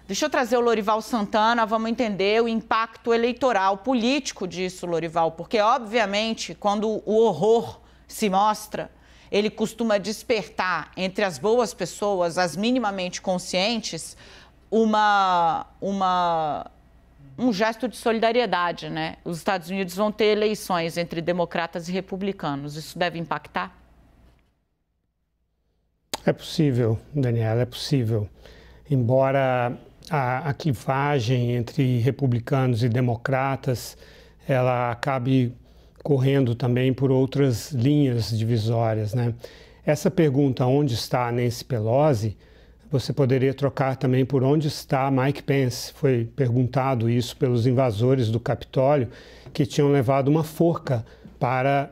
Deixa eu trazer o Lorival Santana, vamos entender o impacto eleitoral, político disso, Lorival, porque, obviamente, quando o horror se mostra, ele costuma despertar entre as boas pessoas, as minimamente conscientes, um gesto de solidariedade, né? Os Estados Unidos vão ter eleições entre democratas e republicanos. Isso deve impactar? É possível, Daniela, é possível. Embora a clivagem entre republicanos e democratas, ela acabe correndo também por outras linhas divisórias, né? Essa pergunta, onde está Nancy Pelosi, você poderia trocar também por onde está Mike Pence. Foi perguntado isso pelos invasores do Capitólio, que tinham levado uma forca para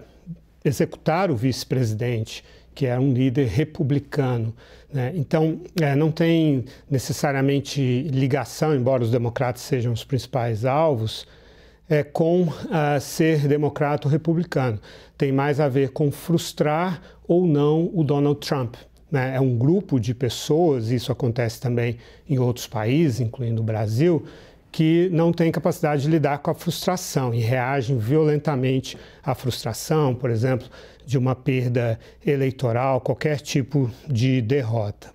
executar o vice-presidente, que era um líder republicano, né? Então, não tem necessariamente ligação, embora os democratas sejam os principais alvos, com ser democrata ou republicano. Tem mais a ver com frustrar ou não o Donald Trump, né? É um grupo de pessoas, isso acontece também em outros países, incluindo o Brasil, que não tem capacidade de lidar com a frustração e reagem violentamente à frustração, por exemplo, de uma perda eleitoral, qualquer tipo de derrota.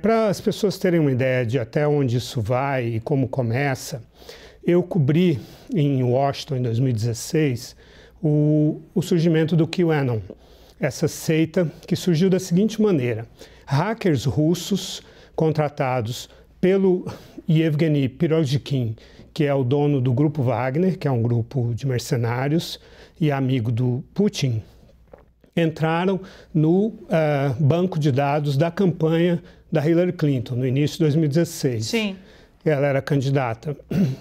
Para as pessoas terem uma ideia de até onde isso vai e como começa, eu cobri em Washington, em 2016, o surgimento do QAnon, essa seita que surgiu da seguinte maneira: hackers russos contratados pelo Yevgeny Prigozhin, que é o dono do grupo Wagner, que é um grupo de mercenários e amigo do Putin, entraram no banco de dados da campanha da Hillary Clinton, no início de 2016. Sim. Ela era candidata.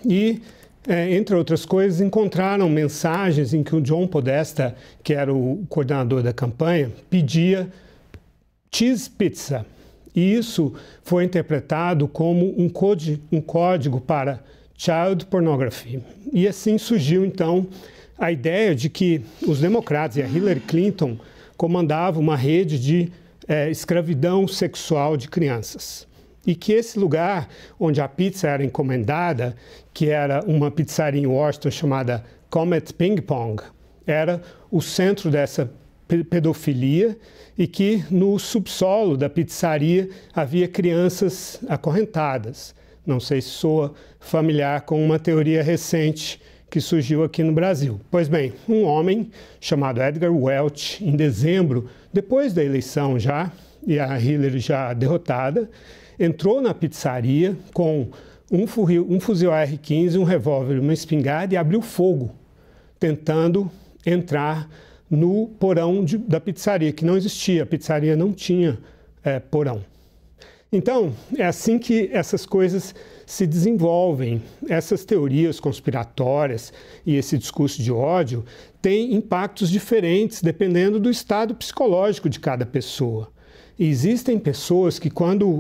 E, entre outras coisas, encontraram mensagens em que o John Podesta, que era o coordenador da campanha, pedia cheese pizza. E isso foi interpretado como um código para child pornography. E assim surgiu, então, a ideia de que os democratas e a Hillary Clinton comandavam uma rede de escravidão sexual de crianças. E que esse lugar onde a pizza era encomendada, que era uma pizzaria em Washington chamada Comet Ping Pong, era o centro dessa pedofilia e que no subsolo da pizzaria havia crianças acorrentadas. Não sei se soa familiar com uma teoria recente que surgiu aqui no Brasil. Pois bem, um homem chamado Edgar Welch, em dezembro, depois da eleição já, e a Hillary já derrotada, entrou na pizzaria com um fuzil AR-15, um revólver e uma espingarda e abriu fogo, tentando entrar no porão da pizzaria, que não existia. A pizzaria não tinha porão. Então, é assim que essas coisas se desenvolvem. Essas teorias conspiratórias e esse discurso de ódio têm impactos diferentes dependendo do estado psicológico de cada pessoa. E existem pessoas que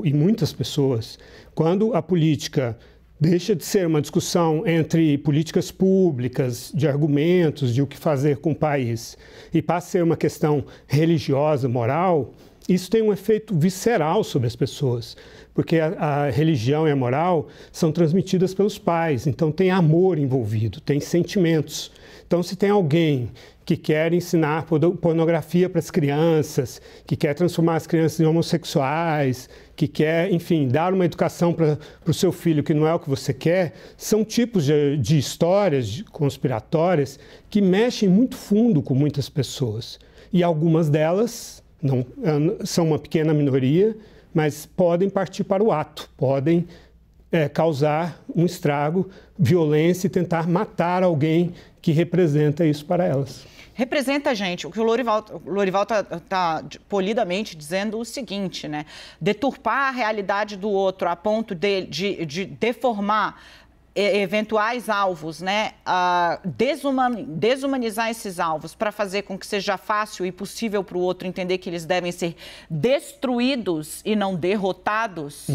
e muitas pessoas, quando a política deixa de ser uma discussão entre políticas públicas, de argumentos, de o que fazer com o país, e passa a ser uma questão religiosa, moral, isso tem um efeito visceral sobre as pessoas, porque a religião e a moral são transmitidas pelos pais, então tem amor envolvido, tem sentimentos. Então, se tem alguém que quer ensinar pornografia para as crianças, que quer transformar as crianças em homossexuais, que quer, enfim, dar uma educação para o seu filho que não é o que você quer, são tipos de histórias conspiratórias que mexem muito fundo com muitas pessoas. E algumas delas são uma pequena minoria, mas podem partir para o ato, podem causar um estrago, violência e tentar matar alguém que representa isso para elas. Representa, gente, o que o Lorival está polidamente dizendo o seguinte, né? Deturpar a realidade do outro a ponto de deformar eventuais alvos, né? Desumanizar esses alvos para fazer com que seja fácil e possível para o outro entender que eles devem ser destruídos e não derrotados.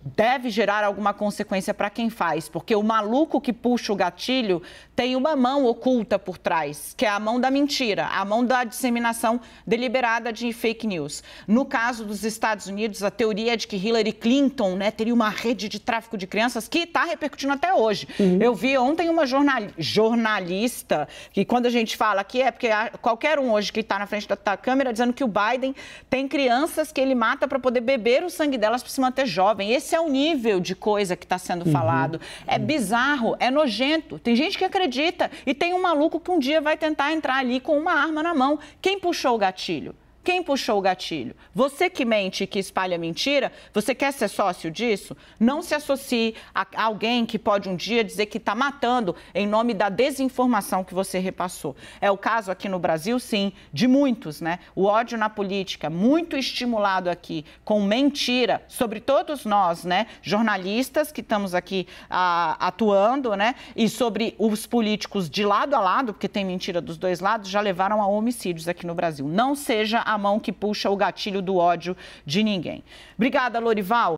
deve gerar alguma consequência para quem faz, porque o maluco que puxa o gatilho tem uma mão oculta por trás, que é a mão da mentira, a mão da disseminação deliberada de fake news. No caso dos Estados Unidos, a teoria é de que Hillary Clinton, né, teria uma rede de tráfico de crianças que está repercutindo até hoje. Eu vi ontem uma jornalista, que quando a gente fala aqui é porque qualquer um hoje que está na frente da câmera dizendo que o Biden tem crianças que ele mata para poder beber o sangue delas para se manter jovem. Esse é o nível de coisa que está sendo falado. É bizarro, é nojento. Tem gente que acredita e tem um maluco que um dia vai tentar entrar ali com uma arma na mão. Quem puxou o gatilho? Quem puxou o gatilho? Você que mente e que espalha mentira, você quer ser sócio disso? Não se associe a alguém que pode um dia dizer que está matando em nome da desinformação que você repassou. É o caso aqui no Brasil, sim, de muitos, né? O ódio na política, muito estimulado aqui com mentira sobre todos nós, né? Jornalistas que estamos aqui atuando, né? E sobre os políticos de lado a lado, porque tem mentira dos dois lados, já levaram a homicídios aqui no Brasil. Não seja a mão que puxa o gatilho do ódio de ninguém. Obrigada, Lorival.